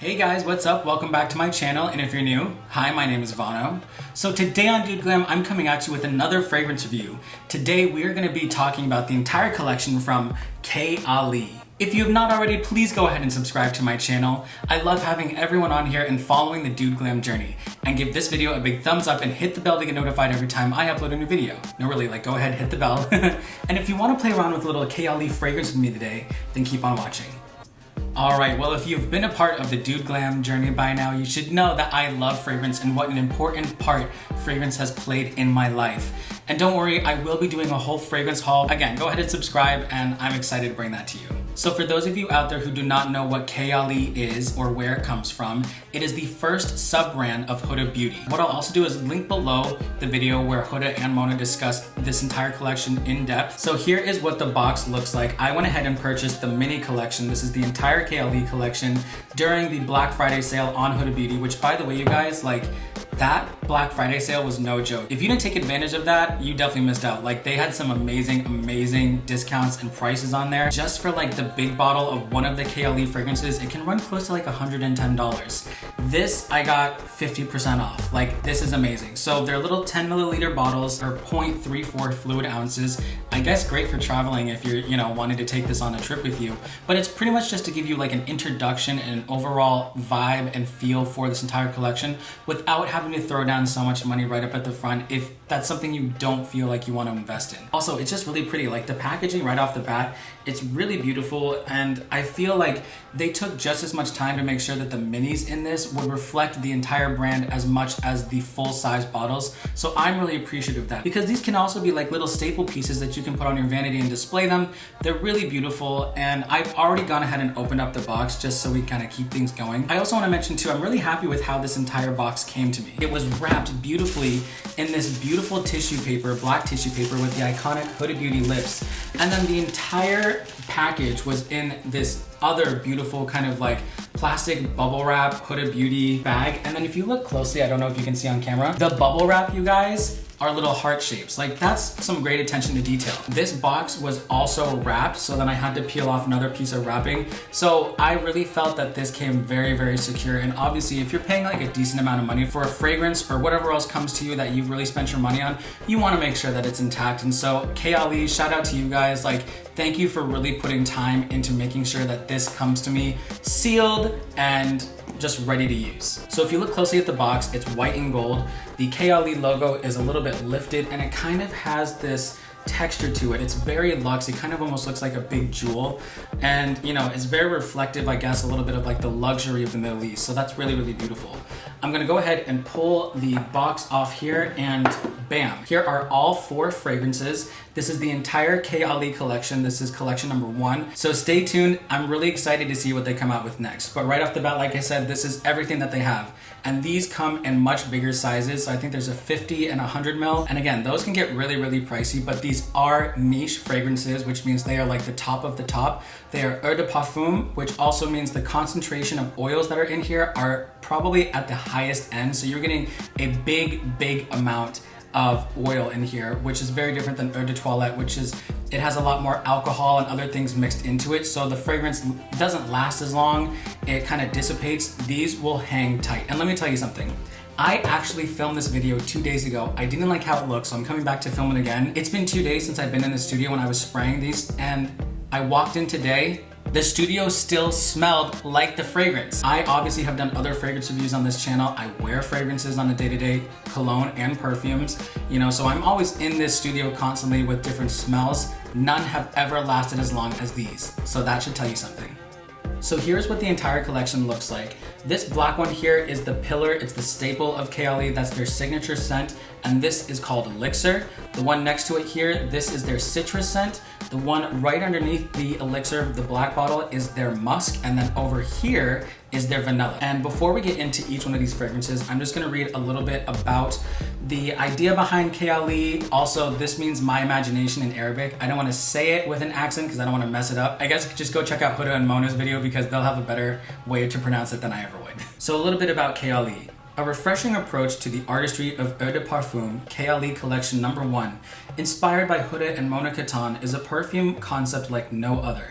Hey guys, what's up? Welcome back to my channel, and if you're new, hi, my name is VANO. So today on DudeGlam, I'm coming at you with another fragrance review. Today we are going to be talking about the entire collection from Kayali. If you have not already, please go ahead and subscribe to my channel. I love having everyone on here and following the DudeGlam journey. And give this video a big thumbs up and hit the bell to get notified every time I upload a new video. No, really, go ahead, hit the bell. And if you want to play around with a little Kayali fragrance with me today, then keep on watching. Alright, well, if you've been a part of the DudeGlam journey by now, you should know that I love fragrance and what an important part fragrance has played in my life. And don't worry, I will be doing a whole fragrance haul. Again, go ahead and subscribe, and I'm excited to bring that to you. So for those of you out there who do not know what Kayali is or where it comes from, it is the first sub-brand of Huda Beauty. What I'll also do is link below the video where Huda and Mona discuss this entire collection in depth. So here is what the box looks like. I went ahead and purchased the mini collection. This is the entire Kayali collection during the Black Friday sale on Huda Beauty, which, by the way, you guys, that Black Friday sale was no joke. If you didn't take advantage of that, you definitely missed out. They had some amazing discounts and prices on there. Just for the big bottle of one of the Kayali fragrances, it can run close to $110. This I got 50% off. This is amazing. So they're little 10 milliliter bottles or 0.34 fluid ounces. I guess great for traveling if you're, wanting to take this on a trip with you. But it's pretty much just to give you an introduction and an overall vibe and feel for this entire collection without having to throw down so much money right up at the front if that's something you don't feel like you want to invest in. Also, it's just really pretty. The packaging right off the bat, it's really beautiful, and I feel like they took just as much time to make sure that the minis in this would reflect the entire brand as much as the full-size bottles. So I'm really appreciative of that, because these can also be little staple pieces that you can put on your vanity and display them. They're really beautiful, and I've already gone ahead and opened up the box just so we kind of keep things going. I also want to mention too, I'm really happy with how this entire box came to me. It was wrapped beautifully in this beautiful tissue paper, black tissue paper with the iconic Huda Beauty lips. And then the entire package was in this other beautiful kind of plastic bubble wrap Huda Beauty bag. And then if you look closely, I don't know if you can see on camera, the bubble wrap, you guys, are little heart shapes. That's some great attention to detail. This box was also wrapped, so then I had to peel off another piece of wrapping. So I really felt that this came very secure. And obviously, if you're paying a decent amount of money for a fragrance or whatever else comes to you that you've really spent your money on, you want to make sure that it's intact. And so Kayali, shout out to you guys. Thank you for really putting time into making sure that this comes to me sealed and just ready to use. So if you look closely at the box, it's white and gold. The Kayali logo is a little bit lifted, and it kind of has this texture to it. It's very luxe. It kind of almost looks like a big jewel, and it's very reflective, I guess, a little bit of the luxury of the Middle East. So that's really beautiful. I'm gonna go ahead and pull the box off here, and bam, here are all 4 fragrances. This is the entire Kayali collection. This is collection number 1. So stay tuned. I'm really excited to see what they come out with next. But right off the bat, like I said, this is everything that they have. And these come in much bigger sizes. So I think there's a 50 and 100 ml. And again, those can get really pricey, but these are niche fragrances, which means they are the top of the top. They are eau de parfum, which also means the concentration of oils that are in here are probably at the highest end. So you're getting a big amount of oil in here, which is very different than eau de toilette, which is, it has a lot more alcohol and other things mixed into it. So the fragrance doesn't last as long. It kind of dissipates. These will hang tight. And let me tell you something. I actually filmed this video 2 days ago. I didn't like how it looked, so I'm coming back to film it again. It's been 2 days since I've been in the studio when I was spraying these, and I walked in today. The studio still smelled like the fragrance. I obviously have done other fragrance reviews on this channel. I wear fragrances on a day-to-day, cologne and perfumes, so I'm always in this studio constantly with different smells. None have ever lasted as long as these. So that should tell you something. So here's what the entire collection looks like. This black one here is the pillar. It's the staple of Kayali. That's their signature scent. And this is called Elixir. The one next to it here, this is their citrus scent. The one right underneath the Elixir, the black bottle, is their musk. And then over here is their vanilla. And before we get into each one of these fragrances, I'm just gonna read a little bit about the idea behind Kayali. Also, this means my imagination in Arabic. I don't wanna say it with an accent because I don't wanna mess it up. I guess just go check out Huda and Mona's video because they'll have a better way to pronounce it than I ever would. So a little bit about Kayali. A refreshing approach to the artistry of eau de parfum, Kayali Collection Number 1, inspired by Huda and Mona Katan, is a perfume concept like no other.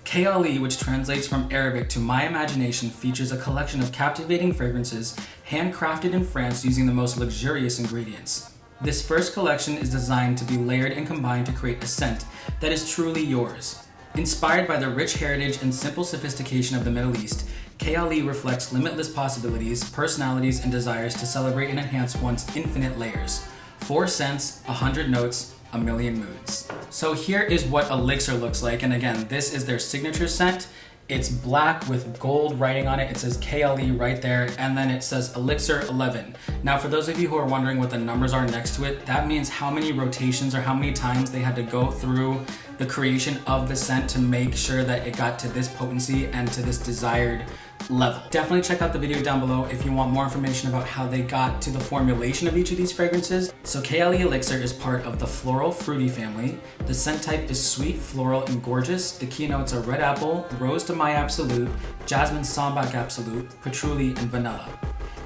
Kayali, which translates from Arabic to my imagination, features a collection of captivating fragrances handcrafted in France using the most luxurious ingredients. This first collection is designed to be layered and combined to create a scent that is truly yours. Inspired by the rich heritage and simple sophistication of the Middle East, Kayali reflects limitless possibilities, personalities, and desires to celebrate and enhance one's infinite layers. 4 scents, 100 notes, a million moods. So here is what Elixir looks like, and again, this is their signature scent. It's black with gold writing on it. It says Kayali right there, and then it says Elixir 11. Now, for those of you who are wondering what the numbers are next to it, that means how many rotations or how many times they had to go through the creation of the scent to make sure that it got to this potency and to this desired level. Definitely check out the video down below if you want more information about how they got to the formulation of each of these fragrances. So Kayali Elixir is part of the floral fruity family. The scent type is sweet, floral, and gorgeous. The keynotes are red apple, rose de maille absolute, jasmine sambac absolute, patchouli, and vanilla.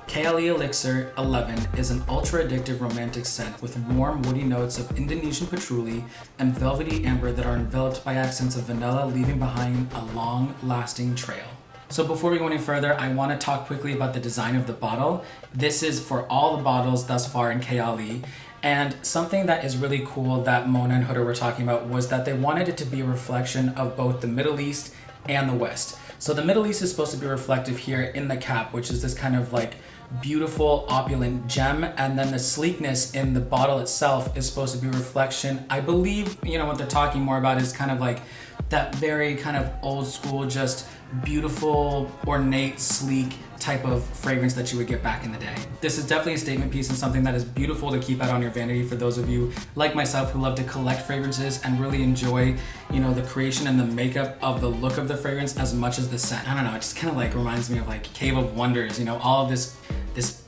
Kayali Elixir 11 is an ultra addictive romantic scent with warm woody notes of Indonesian patchouli and velvety amber that are enveloped by accents of vanilla, leaving behind a long lasting trail. So before we go any further, I want to talk quickly about the design of the bottle. This is for all the bottles thus far in Kayali. And something that is really cool that Mona and Huda were talking about was that they wanted it to be a reflection of both the Middle East and the West. So the Middle East is supposed to be reflective here in the cap, which is this kind of like beautiful opulent gem, and then the sleekness in the bottle itself is supposed to be a reflection. I believe, what they're talking more about is kind of like that very kind of old school, just beautiful, ornate, sleek type of fragrance that you would get back in the day. This is definitely a statement piece and something that is beautiful to keep out on your vanity for those of you like myself who love to collect fragrances and really enjoy, the creation and the makeup of the look of the fragrance as much as the scent. I don't know, it just kind of like reminds me of like Cave of Wonders, all of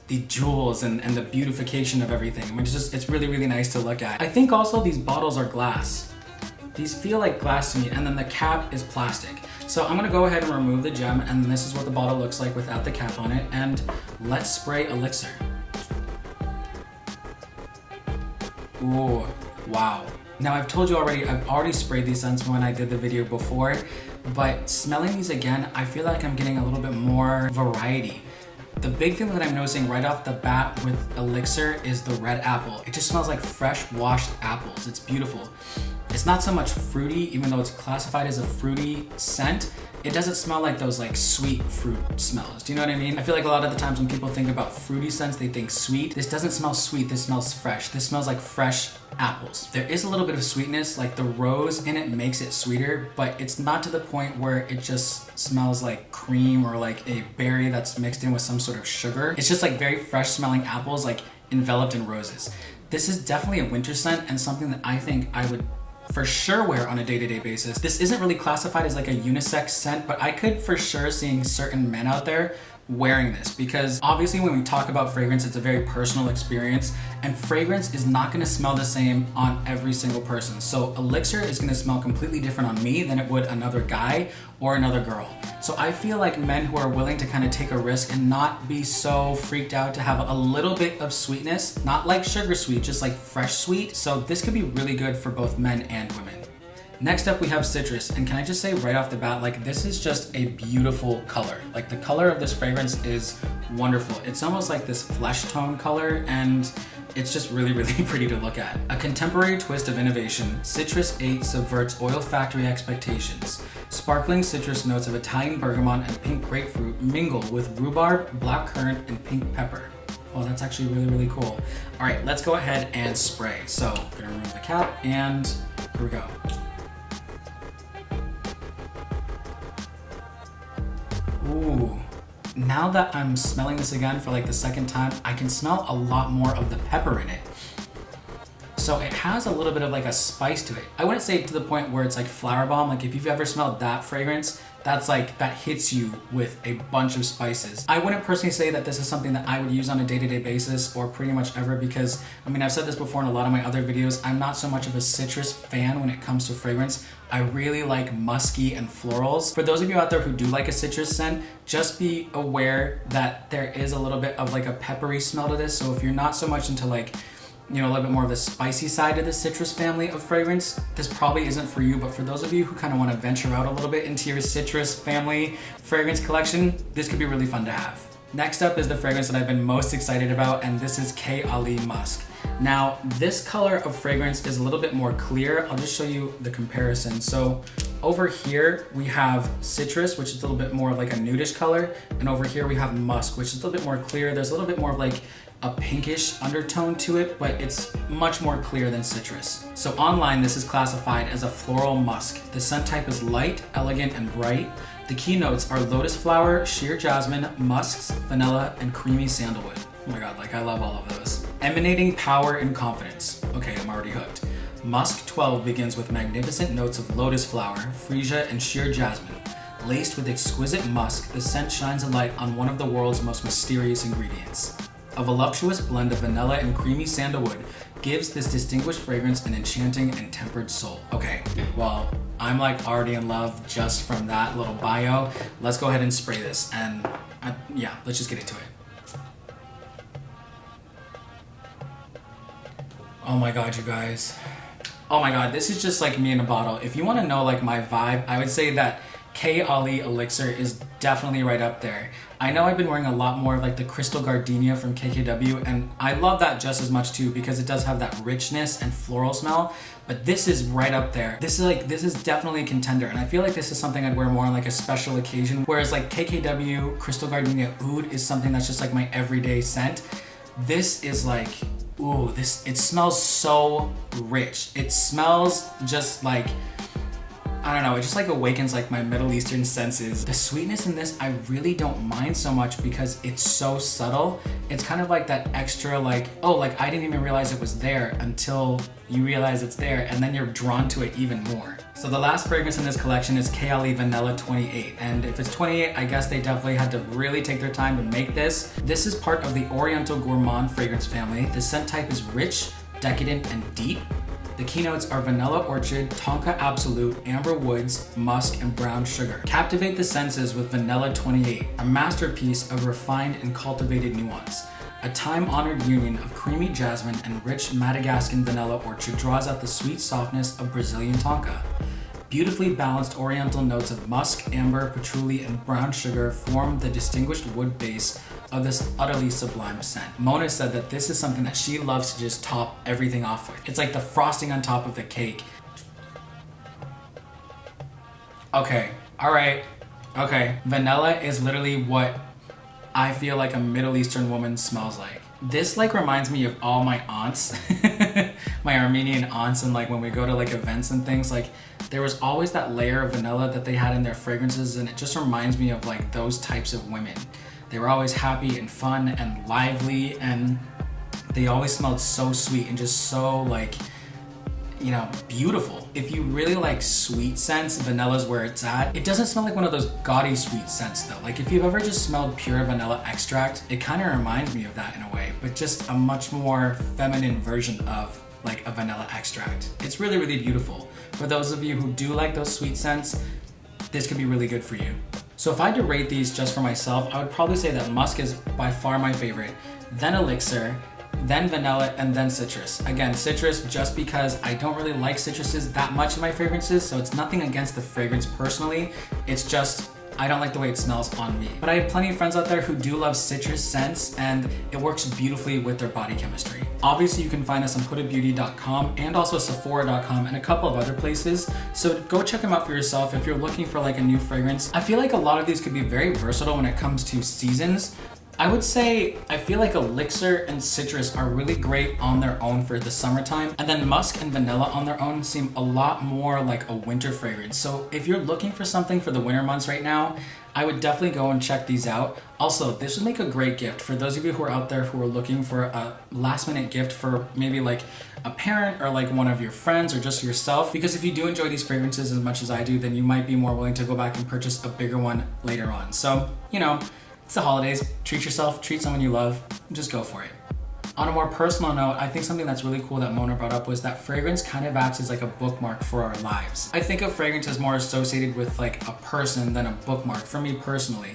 the jewels and the beautification of everything. I mean, it's really, really nice to look at. I think also these bottles are glass. These feel like glass to me, and then the cap is plastic. So I'm gonna go ahead and remove the gem, and this is what the bottle looks like without the cap on it, and let's spray Elixir. Ooh, wow. Now I've told you already, I've already sprayed these scents when I did the video before, but smelling these again, I feel like I'm getting a little bit more variety. The big thing that I'm noticing right off the bat with Elixir is the red apple. It just smells like fresh washed apples. It's beautiful. It's not so much fruity, even though it's classified as a fruity scent. It doesn't smell like those like sweet fruit smells. Do you know what I mean? I feel like a lot of the times when people think about fruity scents, they think sweet. This doesn't smell sweet, this smells fresh. This smells like fresh apples. There is a little bit of sweetness, like the rose in it makes it sweeter, but it's not to the point where it just smells like cream or like a berry that's mixed in with some sort of sugar. It's just like very fresh smelling apples, like enveloped in roses. This is definitely a winter scent and something that I think I would for sure wear on a day-to-day basis. This isn't really classified as like a unisex scent, but I could for sure seeing certain men out there wearing this, because obviously when we talk about fragrance, it's a very personal experience, and fragrance is not gonna smell the same on every single person. So Elixir is gonna smell completely different on me than it would another guy or another girl. So I feel like men who are willing to kind of take a risk and not be so freaked out to have a little bit of sweetness, not like sugar sweet, just like fresh sweet. So this could be really good for both men and women. Next up we have citrus, and can I just say right off the bat, like this is just a beautiful color. Like the color of this fragrance is wonderful. It's almost like this flesh tone color, and it's just really, really pretty to look at. A contemporary twist of innovation, Citrus 8 subverts oil factory expectations. Sparkling citrus notes of Italian bergamot and pink grapefruit mingle with rhubarb, blackcurrant, and pink pepper. Oh, that's actually really, really cool. All right, let's go ahead and spray. So I'm gonna remove the cap, and here we go. Ooh, now that I'm smelling this again for like the second time, I can smell a lot more of the pepper in it. So it has a little bit of like a spice to it. I wouldn't say to the point where it's like flower bomb. Like if you've ever smelled that fragrance, that's like, that hits you with a bunch of spices. I wouldn't personally say that this is something that I would use on a day-to-day basis or pretty much ever, because I mean, I've said this before in a lot of my other videos, I'm not so much of a citrus fan when it comes to fragrance. I really like musky and florals. For those of you out there who do like a citrus scent, just be aware that there is a little bit of like a peppery smell to this. So if you're not so much into like you know, a little bit more of the spicy side of the citrus family of fragrance, this probably isn't for you, but for those of you who kind of want to venture out a little bit into your citrus family fragrance collection, this could be really fun to have. Next up is the fragrance that I've been most excited about, and this is Kayali Musk. Now, this color of fragrance is a little bit more clear. I'll just show you the comparison. So over here we have citrus, which is a little bit more like a nudish color, and over here we have musk, which is a little bit more clear. There's a little bit more of like a pinkish undertone to it, but it's much more clear than citrus. So online, this is classified as a floral musk. The scent type is light, elegant, and bright. The key notes are lotus flower, sheer jasmine, musks, vanilla, and creamy sandalwood. Oh my God, like I love all of those. Emanating power and confidence. Okay, I'm already hooked. Musk 12 begins with magnificent notes of lotus flower, freesia, and sheer jasmine. Laced with exquisite musk, the scent shines a light on one of the world's most mysterious ingredients. A voluptuous blend of vanilla and creamy sandalwood gives this distinguished fragrance an enchanting and tempered soul. Okay, well, I'm like already in love just from that little bio. Let's go ahead and spray this, and yeah, let's just get into it. Oh my God, you guys. Oh my God, this is just like me in a bottle. If you want to know like my vibe, I would say that Quel Elixir is definitely right up there. I know I've been wearing a lot more of like the Crystal Gardenia from KKW, and I love that just as much too because it does have that richness and floral smell, but this is right up there. This is definitely a contender, and I feel like this is something I'd wear more on like a special occasion, whereas like KKW Crystal Gardenia Oud is something that's just like my everyday scent. This is like, ooh, it smells so rich. It smells just like, I don't know, it just like awakens like my Middle Eastern senses. The sweetness in this, I really don't mind so much because it's so subtle. It's kind of like that extra like, oh, like I didn't even realize it was there until you realize it's there, and then you're drawn to it even more. So the last fragrance in this collection is Kayali Vanilla 28. And if it's 28, I guess they definitely had to really take their time to make this. This is part of the Oriental Gourmand fragrance family. The scent type is rich, decadent, and deep. The keynotes are vanilla orchid, tonka absolute, amber woods, musk, and brown sugar. Captivate the senses with Vanilla 28, a masterpiece of refined and cultivated nuance. A time-honored union of creamy jasmine and rich Madagascan vanilla orchid draws out the sweet softness of Brazilian tonka. Beautifully balanced oriental notes of musk, amber, patchouli, and brown sugar form the distinguished wood base of this utterly sublime scent. Mona said that this is something that she loves to just top everything off with. It's like the frosting on top of the cake. Okay, all right, okay. Vanilla is literally what I feel like a Middle Eastern woman smells like. This like reminds me of all my aunts, my Armenian aunts, and like when we go to like events and things, like there was always that layer of vanilla that they had in their fragrances, and it just reminds me of like those types of women. They were always happy and fun and lively, and they always smelled so sweet and just so like, you know, beautiful. If you really like sweet scents, vanilla's where it's at. It doesn't smell like one of those gaudy sweet scents though. Like if you've ever just smelled pure vanilla extract, it kind of reminds me of that in a way, but just a much more feminine version of like a vanilla extract. It's really, really beautiful. For those of you who do like those sweet scents, this could be really good for you. So if I had to rate these just for myself, I would probably say that musk is by far my favorite, then elixir, then vanilla, and then citrus. Again, citrus just because I don't really like citruses that much in my fragrances, so it's nothing against the fragrance personally. It's just, I don't like the way it smells on me. But I have plenty of friends out there who do love citrus scents, and it works beautifully with their body chemistry. Obviously, you can find us on hudabeauty.com and also sephora.com and a couple of other places. So go check them out for yourself if you're looking for like a new fragrance. I feel like a lot of these could be very versatile when it comes to seasons. I would say I feel like elixir and citrus are really great on their own for the summertime, and then musk and vanilla on their own seem a lot more like a winter fragrance. So if you're looking for something for the winter months right now, I would definitely go and check these out. Also, this would make a great gift for those of you who are out there who are looking for a last minute gift for maybe like a parent or like one of your friends or just yourself, because if you do enjoy these fragrances as much as I do, then you might be more willing to go back and purchase a bigger one later on. So, you know, it's the holidays, treat yourself, treat someone you love, just go for it. On a more personal note, I think something that's really cool that Mona brought up was that fragrance kind of acts as like a bookmark for our lives. I think of fragrance as more associated with like a person than a bookmark for me personally.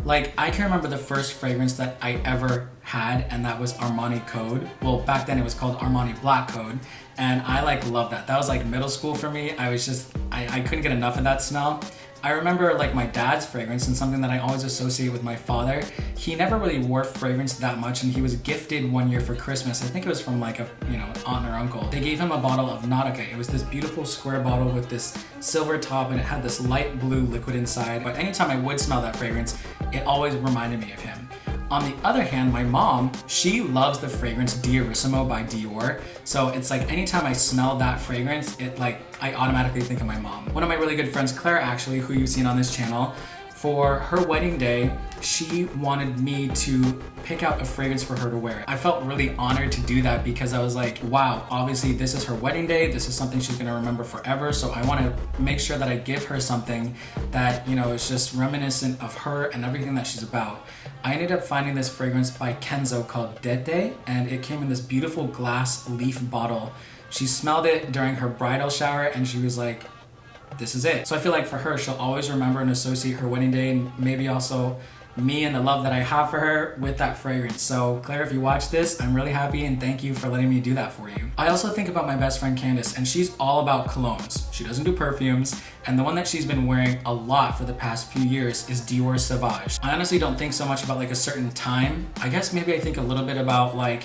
Like, I can remember the first fragrance that I ever had, and that was Armani Code. Well, back then it was called Armani Black Code, and I like loved that. That was like middle school for me. I couldn't get enough of that smell. I remember like my dad's fragrance, and something that I always associate with my father. He never really wore fragrance that much, and he was gifted one year for Christmas. I think it was from like a, aunt or uncle. They gave him a bottle of Nautica. It was this beautiful square bottle with this silver top, and it had this light blue liquid inside. But anytime I would smell that fragrance, it always reminded me of him. On the other hand, my mom, she loves the fragrance Diorissimo by Dior. So it's like anytime I smell that fragrance, I automatically think of my mom. One of my really good friends, Claire, actually, who you've seen on this channel, for her wedding day, she wanted me to pick out a fragrance for her to wear. I felt really honored to do that because I was like, wow, obviously this is her wedding day. This is something she's gonna remember forever. So I wanna make sure that I give her something that, is just reminiscent of her and everything that she's about. I ended up finding this fragrance by Kenzo called Dete, and it came in this beautiful glass leaf bottle. She smelled it during her bridal shower, and she was like, this is it. So I feel like for her, she'll always remember and associate her wedding day, and maybe also me and the love that I have for her with that fragrance. So Claire, if you watch this, I'm really happy, and thank you for letting me do that for you. I also think about my best friend Candace, and she's all about colognes. She doesn't do perfumes, and the one that she's been wearing a lot for the past few years is Dior Sauvage. I honestly don't think so much about like a certain time. I guess maybe I think a little bit about like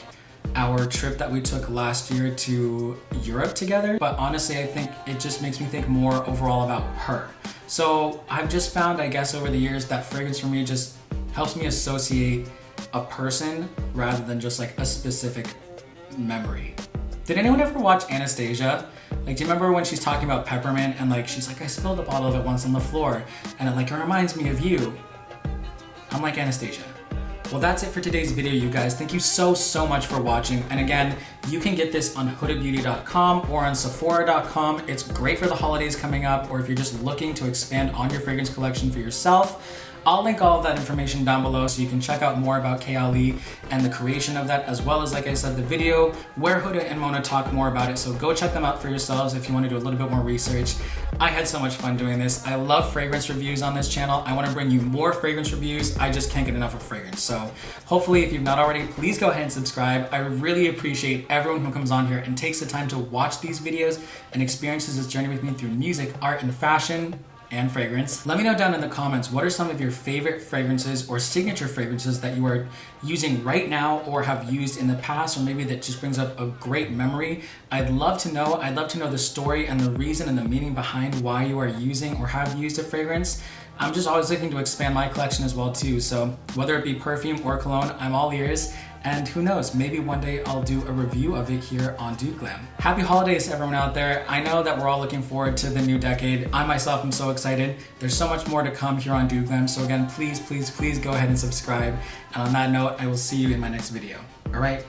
our trip that we took last year to Europe together, but honestly I think it just makes me think more overall about her. So I've just found, I guess, over the years that fragrance for me just helps me associate a person rather than just like a specific memory. Did anyone ever watch Anastasia? Like, do you remember when she's talking about peppermint and like she's like, I spilled a bottle of it once on the floor and it reminds me of you? I'm like Anastasia. Well, that's it for today's video, you guys. Thank you so much for watching. And again, you can get this on hudabeauty.com or on sephora.com. It's great for the holidays coming up, or if you're just looking to expand on your fragrance collection for yourself. I'll link all of that information down below so you can check out more about Kayali and the creation of that, as well as, like I said, the video where Huda and Mona talk more about it. So go check them out for yourselves if you want to do a little bit more research. I had so much fun doing this. I love fragrance reviews on this channel. I want to bring you more fragrance reviews. I just can't get enough of fragrance. So hopefully, if you've not already, please go ahead and subscribe. I really appreciate everyone who comes on here and takes the time to watch these videos and experiences this journey with me through music, art, and fashion, and fragrance. Let me know down in the comments, what are some of your favorite fragrances or signature fragrances that you are using right now or have used in the past, or maybe that just brings up a great memory. I'd love to know. I'd love to know the story and the reason and the meaning behind why you are using or have used a fragrance. I'm just always looking to expand my collection as well too. So whether it be perfume or cologne, I'm all ears. And who knows, maybe one day I'll do a review of it here on DudeGlam. Happy holidays to everyone out there. I know that we're all looking forward to the new decade. I myself am so excited. There's so much more to come here on DudeGlam. So again, please go ahead and subscribe. And on that note, I will see you in my next video. All right,